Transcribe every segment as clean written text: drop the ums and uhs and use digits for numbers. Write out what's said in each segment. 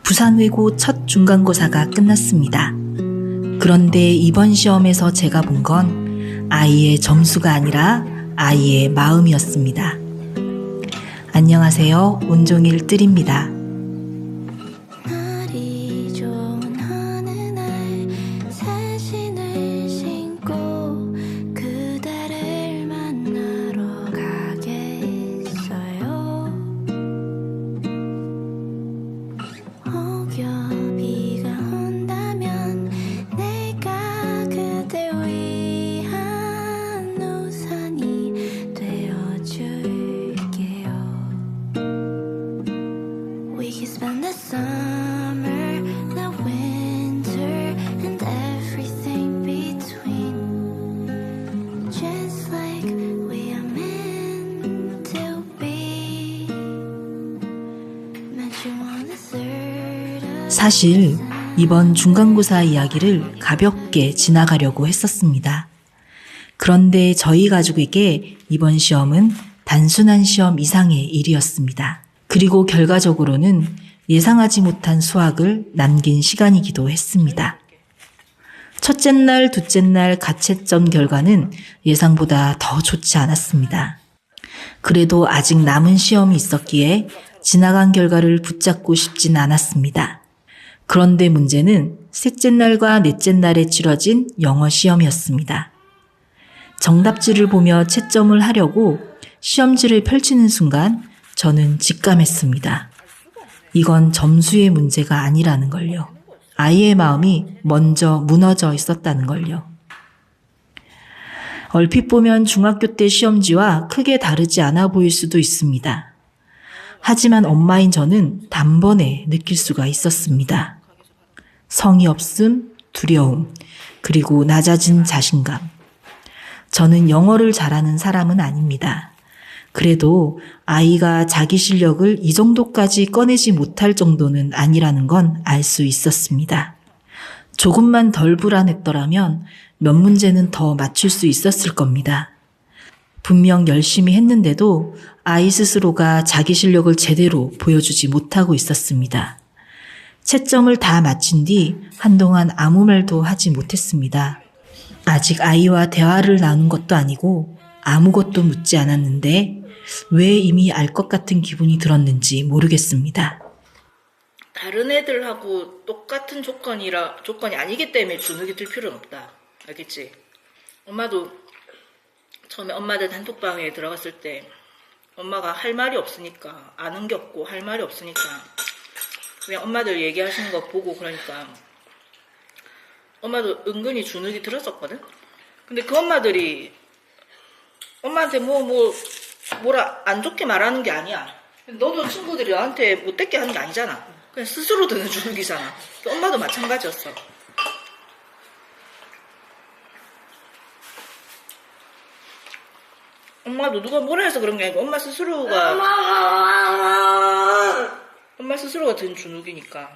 부산외고 첫 중간고사가 끝났습니다. 그런데 이번 시험에서 제가 본 건 아이의 점수가 아니라 아이의 마음이었습니다. 안녕하세요. 온종일 뜰입니다. 사실 이번 중간고사 이야기를 가볍게 지나가려고 했었습니다. 그런데 저희 가족에게 이번 시험은 단순한 시험 이상의 일이었습니다. 그리고 결과적으로는 예상하지 못한 수학을 남긴 시간이기도 했습니다. 첫째 날, 둘째 날 가채점 결과는 예상보다 더 좋지 않았습니다. 그래도 아직 남은 시험이 있었기에 지나간 결과를 붙잡고 싶진 않았습니다. 그런데 문제는 셋째 날과 넷째 날에 치러진 영어 시험이었습니다. 정답지를 보며 채점을 하려고 시험지를 펼치는 순간 저는 직감했습니다. 이건 점수의 문제가 아니라는 걸요. 아이의 마음이 먼저 무너져 있었다는 걸요. 얼핏 보면 중학교 때 시험지와 크게 다르지 않아 보일 수도 있습니다. 하지만 엄마인 저는 단번에 느낄 수가 있었습니다. 성의 없음, 두려움, 그리고 낮아진 자신감. 저는 영어를 잘하는 사람은 아닙니다. 그래도 아이가 자기 실력을 이 정도까지 꺼내지 못할 정도는 아니라는 건 알 수 있었습니다. 조금만 덜 불안했더라면 몇 문제는 더 맞출 수 있었을 겁니다. 분명 열심히 했는데도 아이 스스로가 자기 실력을 제대로 보여주지 못하고 있었습니다. 채점을 다 마친 뒤 한동안 아무 말도 하지 못했습니다. 아직 아이와 대화를 나눈 것도 아니고 아무것도 묻지 않았는데 왜 이미 알 것 같은 기분이 들었는지 모르겠습니다. 다른 애들하고 똑같은 조건이 아니기 때문에 주눅이 들 필요는 없다. 알겠지? 엄마도 처음에 엄마들 단톡방에 들어갔을 때 엄마가 할 말이 없으니까, 아는 게 없고 할 말이 없으니까 그냥 엄마들 얘기하시는 거 보고 그러니까 엄마도 은근히 주눅이 들었었거든? 근데 그 엄마들이 엄마한테 뭐라 안 좋게 말하는 게 아니야. 너도 친구들이 나한테 못되게 하는 게 아니잖아. 그냥 스스로 드는 주눅이잖아. 엄마도 마찬가지였어. 엄마도 누가 뭐라 해서 그런 게 아니고 엄마 스스로가 든 주눅이니까.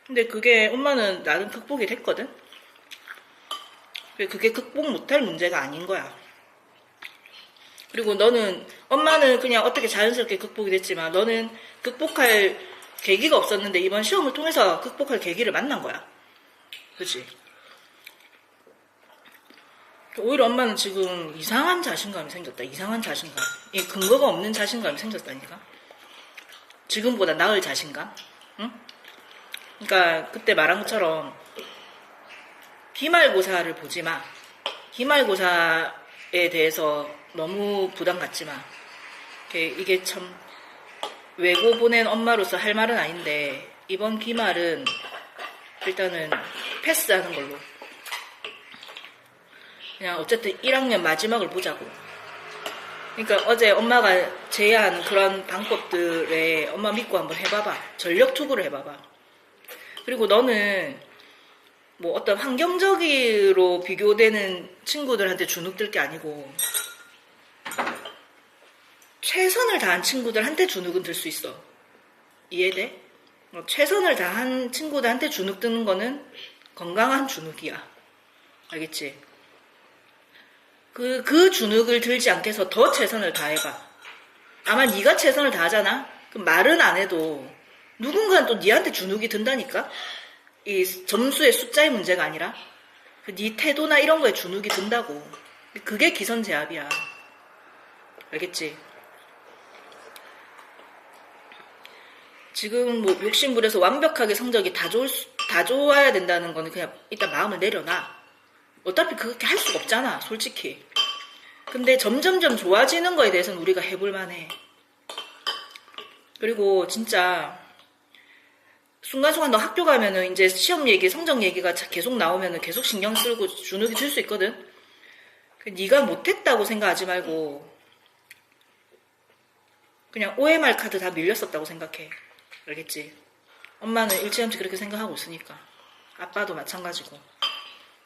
근데 그게 엄마는 나름 극복이 됐거든? 그게 극복 못할 문제가 아닌 거야. 그리고 엄마는 그냥 어떻게 자연스럽게 극복이 됐지만 너는 극복할 계기가 없었는데 이번 시험을 통해서 극복할 계기를 만난 거야. 그치? 오히려 엄마는 지금 이상한 자신감이 생겼다. 이상한 자신감. 이 근거가 없는 자신감이 생겼다니까. 지금보다 나을 자신감. 응? 그러니까 그때 말한 것처럼 기말고사를 보지 마. 기말고사에 대해서 너무 부담 갖지 마. 이게 참 외고 보낸 엄마로서 할 말은 아닌데 이번 기말은 일단은 패스하는 걸로. 그냥 어쨌든 1학년 마지막을 보자고. 그러니까 어제 엄마가 제안한 그런 방법들에 엄마 믿고 한번 해봐봐. 전력 투구를 해봐봐. 그리고 너는 뭐 어떤 환경적으로 비교되는 친구들한테 주눅들 게 아니고 최선을 다한 친구들한테 주눅은 들 수 있어. 이해돼? 최선을 다한 친구들한테 주눅 드는 거는 건강한 주눅이야. 알겠지? 그 주눅을 들지 않게 해서 더 최선을 다해봐. 아마 네가 최선을 다하잖아? 그럼 말은 안 해도 누군가는 또 니한테 주눅이 든다니까? 이 점수의 숫자의 문제가 아니라 네 태도나 이런 거에 주눅이 든다고. 그게 기선제압이야. 알겠지? 지금 뭐 욕심부려서 완벽하게 성적이 다 좋아야 된다는 거는 그냥 일단 마음을 내려놔. 어차피 그렇게 할 수가 없잖아, 솔직히. 근데 점점점 좋아지는 거에 대해서는 우리가 해볼 만해. 그리고 진짜 순간순간 너 학교 가면은 이제 시험 얘기, 성적 얘기가 계속 나오면은 계속 신경 쓰고 주눅이 들 수 있거든. 네가 못했다고 생각하지 말고 그냥 OMR 카드 다 밀렸었다고 생각해. 알겠지? 엄마는 일찌감치 그렇게 생각하고 있으니까. 아빠도 마찬가지고.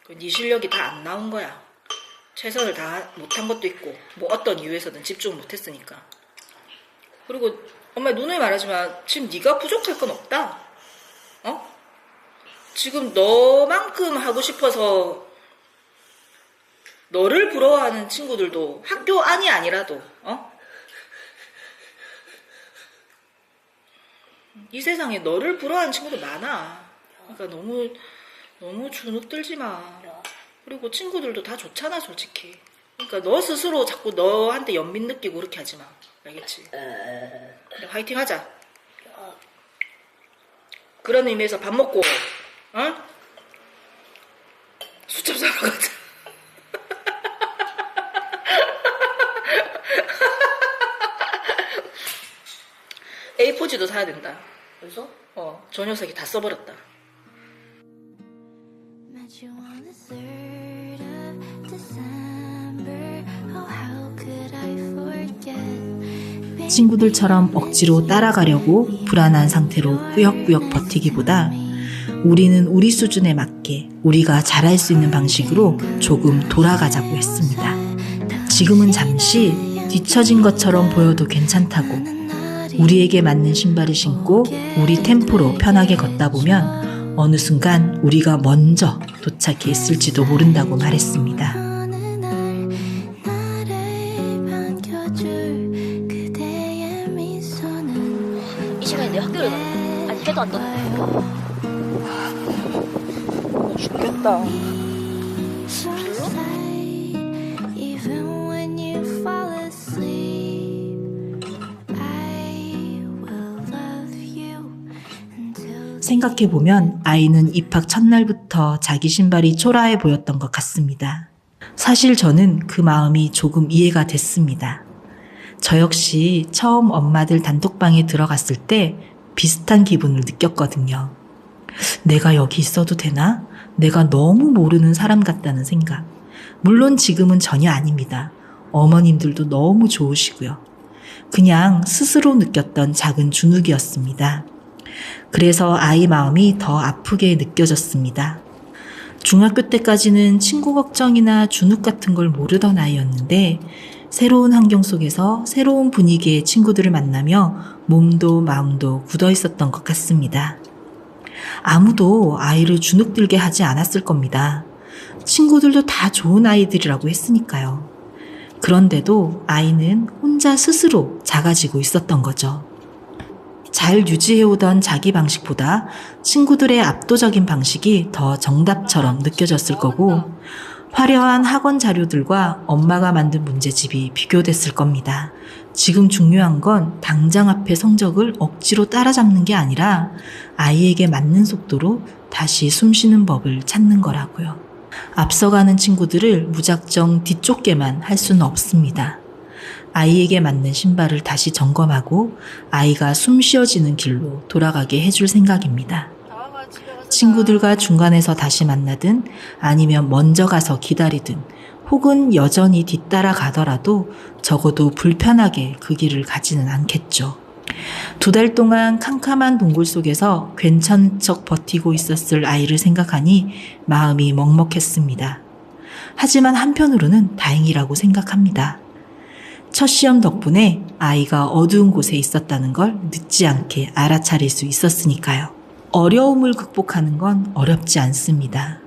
네 실력이 다 안 나온 거야. 최선을 다 못한 것도 있고 뭐 어떤 이유에서든 집중을 못했으니까. 그리고 엄마 누누이 말하지만 지금 네가 부족할 건 없다. 지금 너만큼 하고 싶어서 너를 부러워하는 친구들도 학교 안이 아니라도 이 세상에 너를 부러워하는 친구들 많아. 그러니까 너무 주눅 들지 마. 그리고 친구들도 다 좋잖아, 솔직히. 그러니까 너 스스로 자꾸 너한테 연민 느끼고 그렇게 하지 마. 알겠지? 그래, 화이팅 하자. 그런 의미에서 밥 먹고 수첩 사러 가자. A4지도 사야 된다. 벌써? 저 녀석이 다 써버렸다. Met you on the 3rd of December. Oh, how could I forget? 친구들처럼 억지로 따라가려고 불안한 상태로 꾸역꾸역 버티기보다 우리는 우리 수준에 맞게 우리가 잘할 수 있는 방식으로 조금 돌아가자고 했습니다. 지금은 잠시 뒤처진 것처럼 보여도 괜찮다고 우리에게 맞는 신발을 신고 우리 템포로 편하게 걷다 보면 어느 순간 우리가 먼저 도착해 있을지도 모른다고 말했습니다. 이 시간에 내 학교를 가는 아니 해도 안 떴는데 죽겠다. Even when you fall asleep, I will love you until 생각해보면 아이는 입학 첫날부터 자기 신발이 초라해 보였던 것 같습니다. 사실 저는 그 마음이 조금 이해가 됐습니다. 저 역시 처음 엄마들 단톡방에 들어갔을 때 비슷한 기분을 느꼈거든요. 내가 여기 있어도 되나? 내가 너무 모르는 사람 같다는 생각. 물론 지금은 전혀 아닙니다. 어머님들도 너무 좋으시고요. 그냥 스스로 느꼈던 작은 주눅이었습니다. 그래서 아이 마음이 더 아프게 느껴졌습니다. 중학교 때까지는 친구 걱정이나 주눅 같은 걸 모르던 아이였는데 새로운 환경 속에서 새로운 분위기의 친구들을 만나며 몸도 마음도 굳어 있었던 것 같습니다. 아무도 아이를 주눅들게 하지 않았을 겁니다. 친구들도 다 좋은 아이들이라고 했으니까요. 그런데도 아이는 혼자 스스로 작아지고 있었던 거죠. 잘 유지해오던 자기 방식보다 친구들의 압도적인 방식이 더 정답처럼 느껴졌을 거고 화려한 학원 자료들과 엄마가 만든 문제집이 비교됐을 겁니다. 지금 중요한 건 당장 앞의 성적을 억지로 따라잡는 게 아니라 아이에게 맞는 속도로 다시 숨쉬는 법을 찾는 거라고요. 앞서가는 친구들을 무작정 뒤쫓게만 할 수는 없습니다. 아이에게 맞는 신발을 다시 점검하고 아이가 숨 쉬어지는 길로 돌아가게 해줄 생각입니다. 친구들과 중간에서 다시 만나든 아니면 먼저 가서 기다리든 혹은 여전히 뒤따라 가더라도 적어도 불편하게 그 길을 가지는 않겠죠. 2달 동안 캄캄한 동굴 속에서 괜찮은 척 버티고 있었을 아이를 생각하니 마음이 먹먹했습니다. 하지만 한편으로는 다행이라고 생각합니다. 첫 시험 덕분에 아이가 어두운 곳에 있었다는 걸 늦지 않게 알아차릴 수 있었으니까요. 어려움을 극복하는 건 어렵지 않습니다.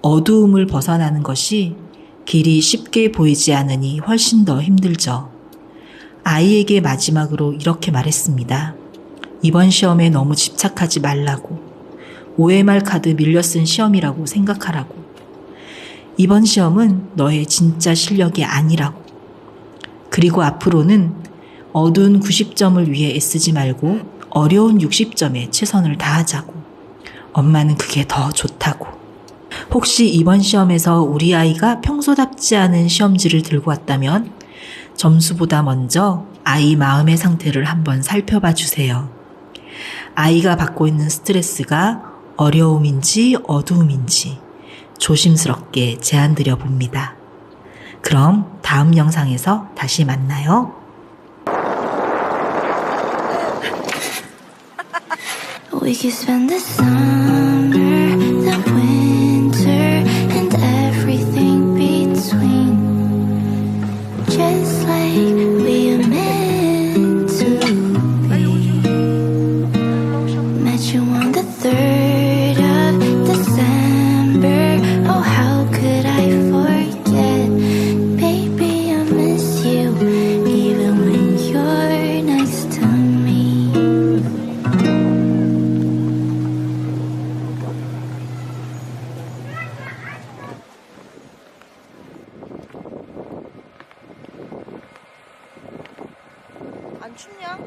어두움을 벗어나는 것이 길이 쉽게 보이지 않으니 훨씬 더 힘들죠. 아이에게 마지막으로 이렇게 말했습니다. 이번 시험에 너무 집착하지 말라고. OMR 카드 밀려 쓴 시험이라고 생각하라고. 이번 시험은 너의 진짜 실력이 아니라고. 그리고 앞으로는 어두운 90점을 위해 애쓰지 말고 어려운 60점에 최선을 다하자고. 엄마는 그게 더 좋다고. 혹시 이번 시험에서 우리 아이가 평소답지 않은 시험지를 들고 왔다면 점수보다 먼저 아이 마음의 상태를 한번 살펴봐 주세요. 아이가 받고 있는 스트레스가 어려움인지 어두움인지 조심스럽게 제안 드려 봅니다. 그럼 다음 영상에서 다시 만나요. We could spend the summer, the winter, and everything between. Just like we are meant to be. Met you on the 3rd of December. Oh, how could I forget? Baby, I miss you, even when you're next to me. 안 춥냐?